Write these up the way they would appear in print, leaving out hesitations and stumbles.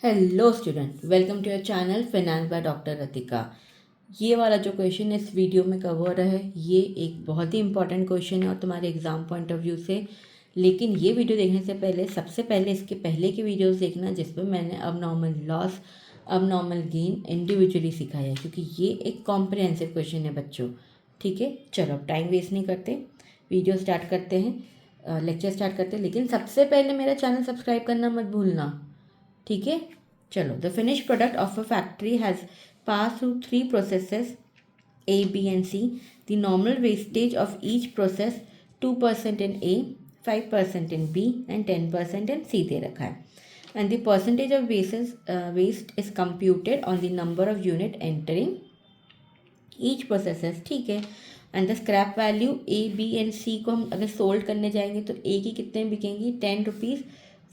Hello student, welcome to your channel finance by doctor Ratika. ये वाला जो क्वेश्चन इस वीडियो में कवर है ये एक बहुत ही इंपॉर्टेंट क्वेश्चन है और तुम्हारे एग्जाम पॉइंट ऑफ व्यू से। लेकिन ये वीडियो देखने से पहले सबसे पहले इसके पहले के वीडियोस देखना जिसमें मैंने अब नॉर्मल लॉस अब नॉर्मल गेन इंडिविजुअली सिखाया है, क्योंकि ये एक कॉम्प्रिहेंसिव क्वेश्चन है बच्चों। ठीक है, चलो अब टाइम वेस्ट नहीं करते, वीडियो स्टार्ट करते हैं, लेक्चर स्टार्ट करते हैं। लेकिन सबसे पहले मेरा चैनल सब्सक्राइब करना मत भूलना, ठीक है। चलो, the finish product of a factory has pass through 3 processes A, B and C. The normal wastage of each process 2% in A, 5% in B and 10% in C दे रखा है। And the percentage of waste is computed on the number of unit entering each processes, ठीक है। And the scrap value A, B and C को हम अगर sold करने जाएंगे तो A की कितने बिकेंगी, 10 rupees,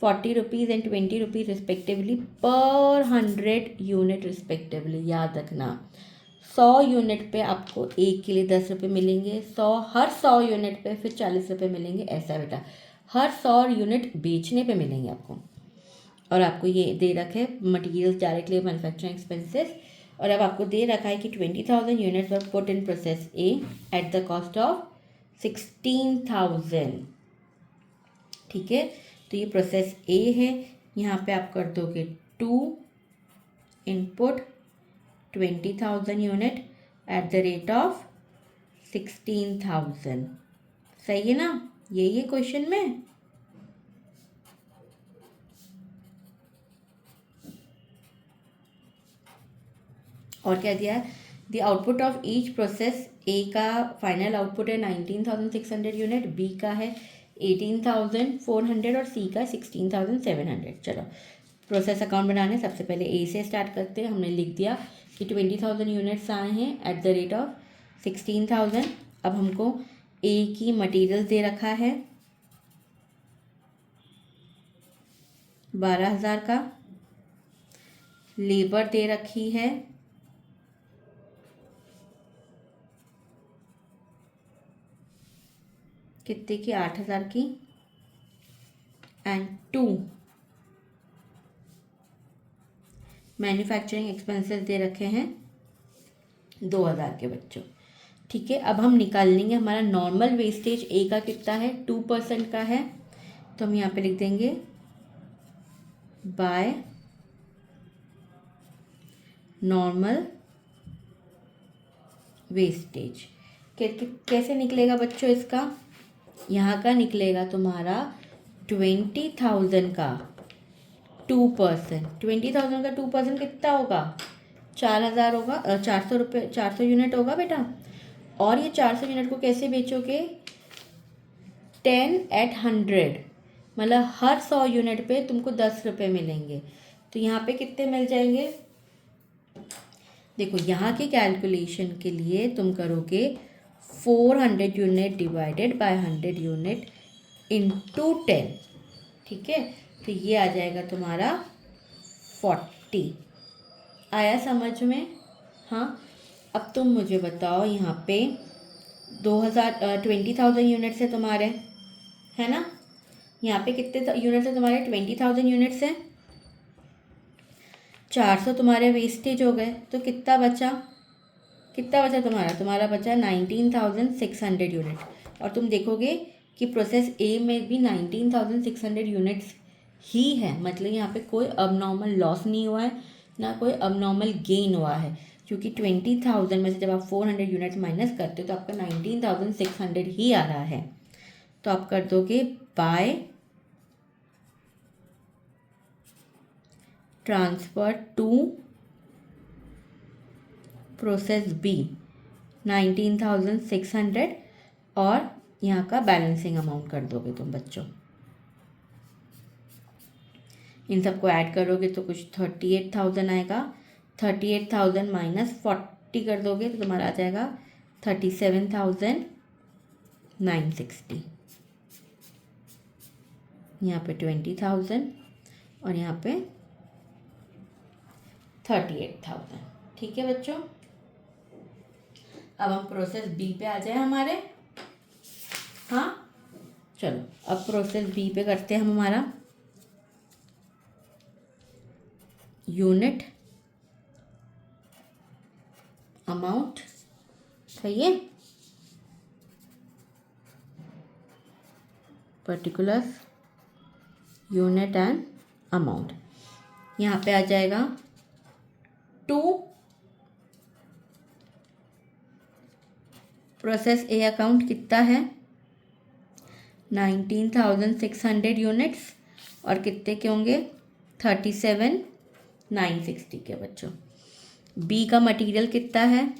40 rupees and 20 rupees respectively पर 100 यूनिट रिस्पेक्टिवली। याद रखना, 100 यूनिट पे आपको एक के लिए 10 रुपये मिलेंगे, हर 100 यूनिट पे फिर 40 रुपये मिलेंगे। ऐसा बेटा, हर 100 यूनिट बेचने पे मिलेंगे आपको। और आपको ये दे रखे मटीरियल्स डायरेक्टली मैन्युफैक्चरिंग एक्सपेंसेस। और अब आपको दे रखा है कि 20,000 units were put in process A at the cost of 16,000। ठीक है, तो ये प्रोसेस ए है। यहाँ पे आप कर दोगे 2 input 20,000 unit at the rate of 16,000। सही है ना, यही है क्वेश्चन में। और क्या दिया है, the output of each process, A का फाइनल आउटपुट है 19,600 यूनिट, बी का है 18,400 और सी का 16,700। चलो प्रोसेस अकाउंट बनाने सबसे पहले ए से स्टार्ट करते हैं। हमने लिख दिया कि 20,000 यूनिट्स आए हैं एट द रेट ऑफ 16,000। अब हमको ए की मटेरियल दे रखा है 12,000 का, लेबर दे रखी है कितने की, 8,000 की, एंड 2 मैन्युफैक्चरिंग एक्सपेंसेस दे रखे हैं 2,000 के बच्चों। ठीक है, अब हम निकाल लेंगे हमारा नॉर्मल वेस्टेज ए का कितना है, 2% का है। तो हम यहाँ पे लिख देंगे बाय नॉर्मल वेस्टेज। कैसे निकलेगा बच्चों इसका, यहाँ का निकलेगा तुम्हारा 20,000 का 2%। 20,000 का 2% कितना होगा, 4,000 होगा, 400 रुपये, 400 यूनिट होगा बेटा। और ये 400 यूनिट को कैसे बेचोगे, 10 at 100, मतलब हर 100 यूनिट पे तुमको 10 रुपये मिलेंगे। तो यहाँ पे कितने मिल जाएंगे, देखो यहाँ की कैलकुलेशन के लिए तुम करोगे 400 unit divided by 100 unit into 10। ठीक है, तो ये आ जाएगा तुम्हारा 40। आया समझ में। हाँ, अब तुम मुझे बताओ, यहाँ पे 20,000 यूनिट्स है तुम्हारे, है ना। यहाँ पे कितने यूनिट्स है तुम्हारे, 20,000 यूनिट्स है। 400 तुम्हारे वेस्टेज हो गए, तो कितना बचा, तुम्हारा बचा 19,600 यूनिट। और तुम देखोगे कि प्रोसेस ए में भी 19,600 यूनिट्स ही है, मतलब यहाँ पे कोई अबनॉर्मल लॉस नहीं हुआ है, ना कोई अबनॉर्मल गेन हुआ है। क्योंकि 20,000 में से जब आप 400 यूनिट्स माइनस करते हो तो आपका 19,600 ही आ रहा है। तो आप कर दोगे by transfer to process B 19,600 और यहाँ का बैलेंसिंग अमाउंट कर दोगे तुम बच्चों। इन सबको ऐड करोगे तो कुछ 38,000 आएगा। 38,000 माइनस 40 कर दोगे तो तुम्हारा आ जाएगा 37,960। यहाँ पे 20,000 और यहाँ पे 38,000। ठीक है बच्चों, अब हम प्रोसेस बी पे आ जाए हमारे। हाँ चलो, अब प्रोसेस बी पे करते हैं हम हमारा। यूनिट अमाउंट, सही है, पर्टिकुलर्स यूनिट एंड अमाउंट। यहाँ पे आ जाएगा 2 प्रोसेस ए अकाउंट कितना है 19,600 यूनिट्स और कितने के होंगे 37,960 के बच्चों। बी का मटेरियल कितना है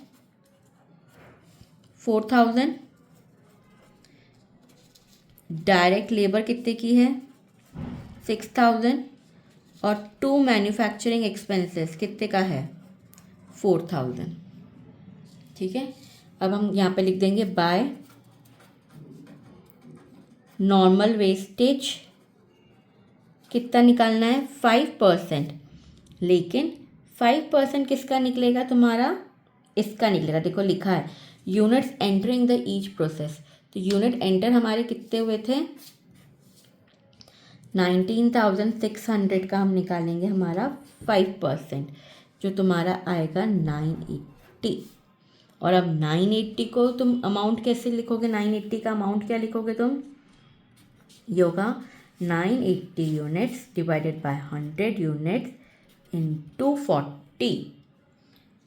4,000, डायरेक्ट लेबर कितने की है 6,000 और 2 मैन्युफैक्चरिंग एक्सपेंसेस कितने का है 4,000। ठीक है, अब हम यहाँ पे लिख देंगे बाय नॉर्मल वेस्टेज कितना निकालना है 5%, लेकिन 5% किसका निकलेगा तुम्हारा, इसका निकलेगा। देखो लिखा है units entering the each process, तो यूनिट एंटर हमारे कितने हुए थे 19,600 का हम निकालेंगे हमारा 5%, जो तुम्हारा आएगा 980। और अब 980 को तुम अमाउंट कैसे लिखोगे, 980 का अमाउंट क्या लिखोगे तुम, ये होगा 980 units divided by 100 units into 40,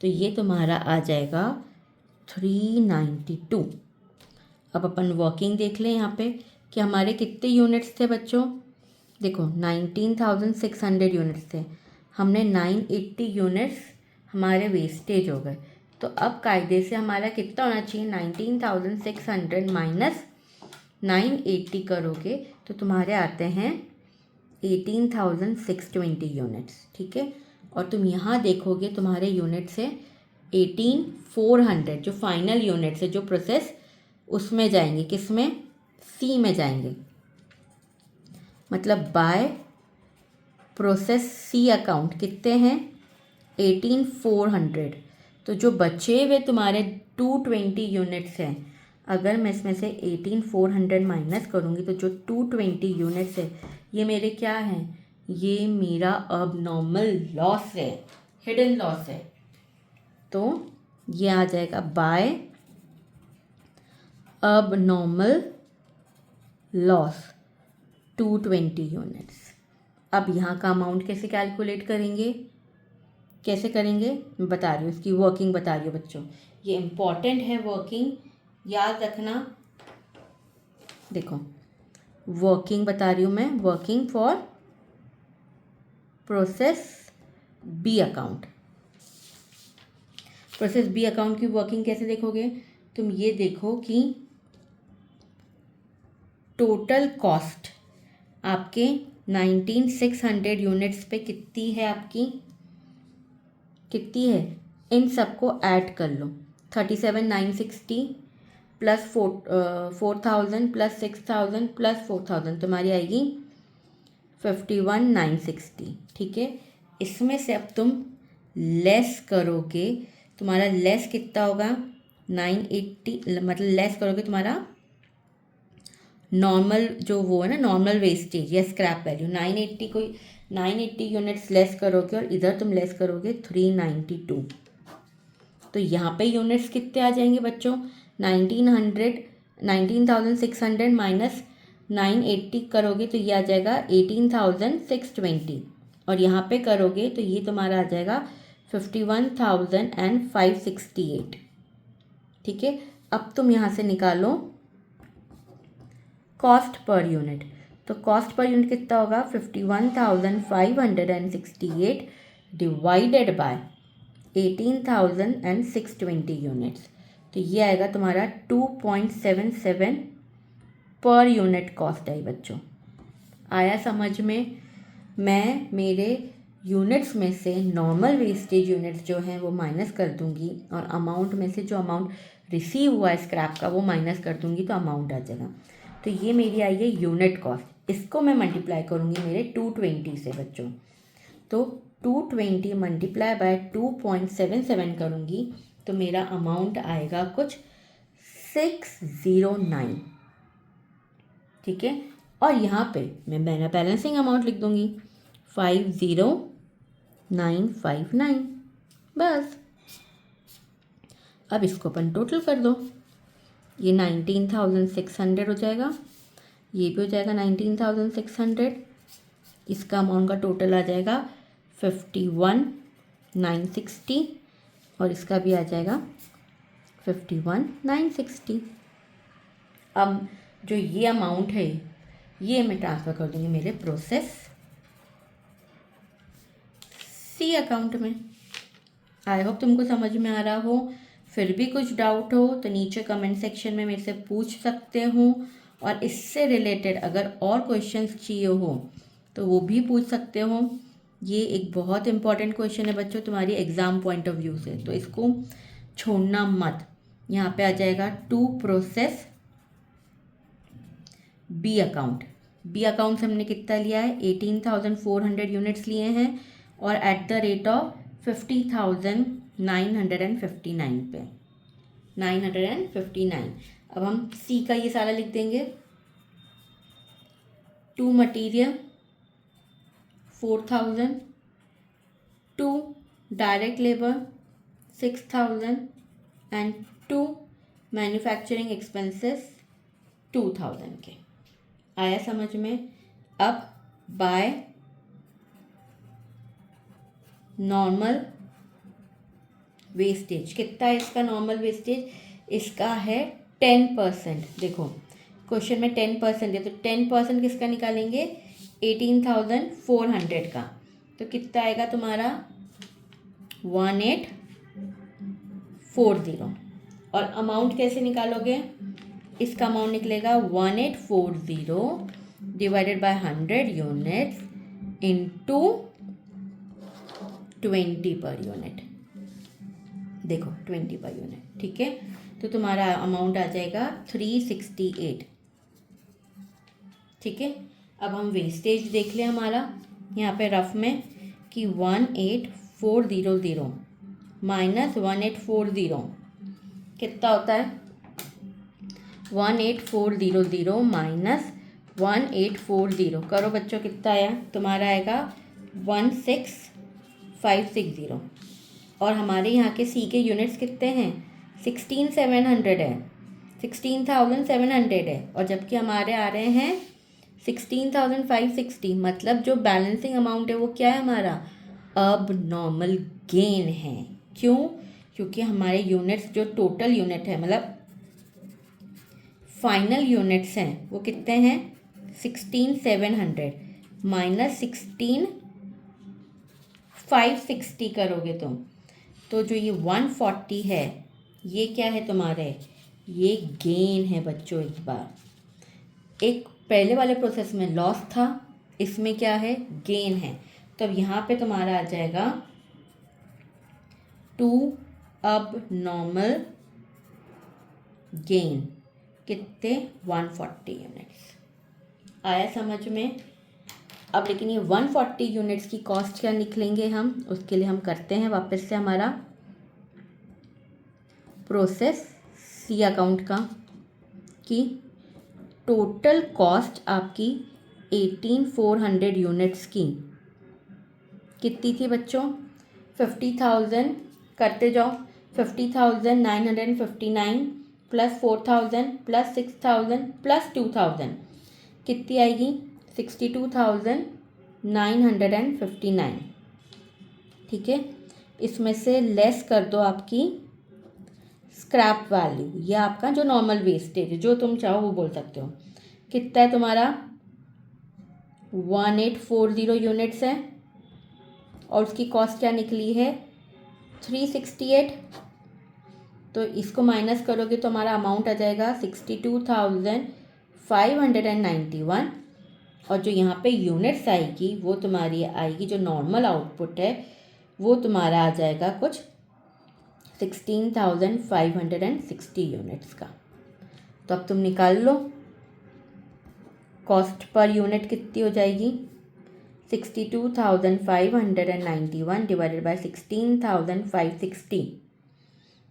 तो ये तुम्हारा आ जाएगा 392। अब अपन वर्किंग देख लें यहाँ पे कि हमारे कितने यूनिट्स थे बच्चों, देखो 19,600 यूनिट्स थे, हमने 980 यूनिट्स हमारे वेस्टेज हो गए, तो अब कायदे से हमारा कितना होना चाहिए 19,600 माइनस 980 करोगे तो तुम्हारे आते हैं 18,620 यूनिट्स। ठीक है, और तुम यहाँ देखोगे तुम्हारे यूनिट से 18,400 जो फाइनल यूनिट्स है जो प्रोसेस उसमें जाएंगे, किस में सी में जाएंगे, मतलब बाय प्रोसेस सी अकाउंट कितने हैं 18,400, तो जो बचे हुए तुम्हारे 220 यूनिट्स हैं, अगर मैं इसमें से 18,400 माइनस करूँगी तो जो 220 यूनिट्स है ये मेरे क्या हैं, ये मेरा अब नॉर्मल लॉस है, हिडन लॉस है, तो ये आ जाएगा बाय अब नॉर्मल लॉस 220 यूनिट्स। अब यहाँ का अमाउंट कैसे कैलकुलेट करेंगे, कैसे करेंगे मैं बता रही हूँ, इसकी वर्किंग बता रही हूँ बच्चों, ये इम्पॉर्टेंट है वर्किंग, याद रखना। देखो वर्किंग बता रही हूँ मैं, working for process B account. Process B account की वर्किंग कैसे देखोगे, तुम ये देखो कि टोटल कॉस्ट आपके 19,600 यूनिट्स पे कितनी है, आपकी कितनी है, इन सबको ऐड कर लो, 37,960 प्लस 4,000 प्लस 6,000 प्लस 4,000 तुम्हारी आएगी 51,960। ठीक है, इसमें से अब तुम लेस करोगे, तुम्हारा लेस कितना होगा 980, मतलब लेस करोगे तुम्हारा नॉर्मल जो वो है ना नॉर्मल वेस्टेज या स्क्रैप वैल्यू 980 को 980 यूनिट्स लेस करोगे और इधर तुम लेस करोगे 392, तो यहाँ पे यूनिट्स कितने आ जाएंगे बच्चों 19,600 माइनस 980 करोगे तो ये आ जाएगा 18,620, और यहाँ पे करोगे तो ये तुम्हारा आ जाएगा 51,568। ठीक है, अब तुम यहाँ से निकालो कॉस्ट पर यूनिट, तो कॉस्ट पर यूनिट कितना होगा 51,568 डिवाइडेड बाय 18,620 यूनिट्स, तो ये आएगा तुम्हारा 2.77 पर यूनिट कॉस्ट आई बच्चों। आया समझ में, मैं मेरे यूनिट्स में से नॉर्मल वेस्टेज यूनिट्स जो हैं वो माइनस कर दूंगी और अमाउंट में से जो अमाउंट रिसीव हुआ है स्क्रैप का वो माइनस कर दूंगी तो अमाउंट आ जाएगा। तो ये मेरी आई है यूनिट कॉस्ट, इसको मैं मल्टीप्लाई करूँगी मेरे 220 से बच्चों, तो 220 मल्टीप्लाई बाय 2.77 करूँगी तो मेरा अमाउंट आएगा कुछ 609। ठीक है, और यहाँ पे मैं बैलेंसिंग अमाउंट लिख दूँगी 50 959। बस अब इसको अपन टोटल कर दो, ये 19,600 हो जाएगा, ये भी हो जाएगा 19,600। इसका अमाउंट का टोटल आ जाएगा 51,960 और इसका भी आ जाएगा 51,960। अब जो ये अमाउंट है ये मैं ट्रांसफ़र कर दूँगी मेरे प्रोसेस सी अकाउंट में। आई होप तुमको समझ में आ रहा हो। फिर भी कुछ डाउट हो तो नीचे कमेंट सेक्शन में मेरे से पूछ सकते हो, और इससे रिलेटेड अगर और क्वेश्चंस चाहिए हो तो वो भी पूछ सकते हो। ये एक बहुत इंपॉर्टेंट क्वेश्चन है बच्चों तुम्हारी एग्ज़ाम पॉइंट ऑफ व्यू से, तो इसको छोड़ना मत। यहाँ पे आ जाएगा to process B account. B account से हमने कितना लिया है, 18,400 यूनिट्स लिए हैं और एट द रेट ऑफ 50,959 पे 959। अब हम सी का ये सारा लिख देंगे। To material 4,000, to direct labour 6,000 and to manufacturing expenses 2,000 के। आया समझ में। अब बाय नॉर्मल वेस्टेज कितना है इसका, नॉर्मल वेस्टेज इसका है 10%। देखो क्वेश्चन में 10% है, तो 10% किसका निकालेंगे, 18,400 का, तो कितना आएगा तुम्हारा 1840। और अमाउंट कैसे निकालोगे, इसका अमाउंट निकलेगा 1840 divided by 100 units into 20 per unit. देखो 20 पर यूनिट, ठीक है। तो तुम्हारा अमाउंट आ जाएगा 368, ठीक है। अब हम वेस्टेज देख लें हमारा यहाँ पे रफ में कि 18,400 माइनस 1840 कितना होता है, 18,400 माइनस 1840 करो बच्चों, कितना आया तुम्हारा, आएगा 16,560। और हमारे यहाँ के सी के यूनिट्स कितने हैं, 16,700 है, 16,700 है, और जबकि हमारे आ रहे हैं 16,560। मतलब जो बैलेंसिंग अमाउंट है वो क्या है हमारा, अब नॉर्मल गेन है। क्यों, क्योंकि हमारे यूनिट्स जो टोटल यूनिट है मतलब फाइनल यूनिट्स हैं वो कितने हैं, 16,700 माइनस 16,560 करोगे तुम, तो जो ये 140 है ये क्या है तुम्हारे, ये गेन है बच्चों। इस बार एक पहले वाले प्रोसेस में लॉस था, इसमें क्या है, गेन है। तो अब यहाँ पे तुम्हारा आ जाएगा टू अब नॉर्मल गेन कितने, 140 यूनिट्स। आया समझ में। अब लेकिन ये 140 यूनिट्स की कॉस्ट क्या निकलेंगे हम, उसके लिए हम करते हैं वापस से हमारा प्रोसेस सी अकाउंट का, कि टोटल कॉस्ट आपकी 18,400 यूनिट्स की कितनी थी बच्चों, 50,000 करते जाओ, 50,959 प्लस 4,000 प्लस 6,000 प्लस 2,000 कितनी आएगी, 62,959, ठीक है। इसमें से लेस कर दो आपकी स्क्रैप वैल्यू, या आपका जो नॉर्मल वेस्टेज है, जो तुम चाहो वो बोल सकते हो। कितना है तुम्हारा, 1840 यूनिट्स है और उसकी कॉस्ट क्या निकली है, 368। तो इसको माइनस करोगे तो हमारा अमाउंट आ जाएगा 62,591। और जो यहाँ पे यूनिट्स आएगी वो तुम्हारी आएगी, जो नॉर्मल आउटपुट है वो तुम्हारा आ जाएगा कुछ 16,560 यूनिट्स का। तो अब तुम निकाल लो कॉस्ट पर यूनिट कितनी हो जाएगी, 62,591 डिवाइडेड बाय 16,560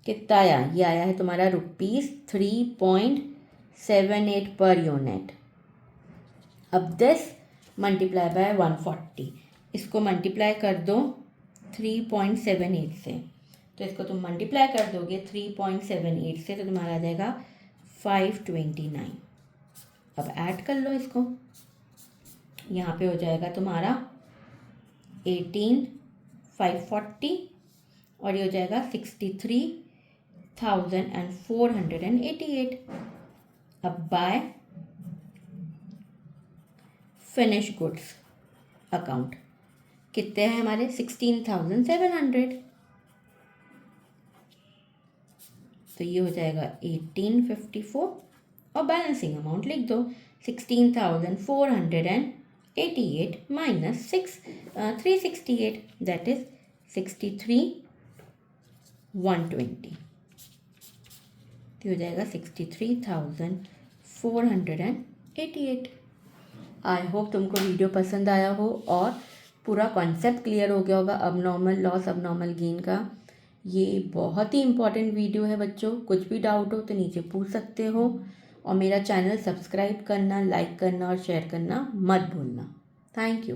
कितना आया, ये आया है तुम्हारा ₹3.78 पर यूनिट। अब दिस मल्टीप्लाई बाय 140, इसको मल्टीप्लाई कर दो 3.78 से, तो इसको तुम मल्टीप्लाई कर दोगे 3.78 से, तो तुम्हारा आ जाएगा 529। अब ऐड कर लो इसको, यहाँ पे हो जाएगा तुम्हारा 18,540 और ये हो जाएगा 63,488। अब बाय फिनिश गुड्स अकाउंट कितने हैं हमारे 16,700, तो ये हो जाएगा 1854 और बैलेंसिंग अमाउंट लिख दो 16,488 माइनस 368 दैट इज 63,120, तो हो जाएगा 63,488। आई होप तुमको वीडियो पसंद आया हो और पूरा कॉन्सेप्ट क्लियर हो गया होगा अब नॉर्मल लॉस अब नॉर्मल गेन का। ये बहुत ही इंपॉर्टेंट वीडियो है बच्चों, कुछ भी डाउट हो तो नीचे पूछ सकते हो और मेरा चैनल सब्सक्राइब करना, लाइक करना और शेयर करना मत भूलना। Thank you.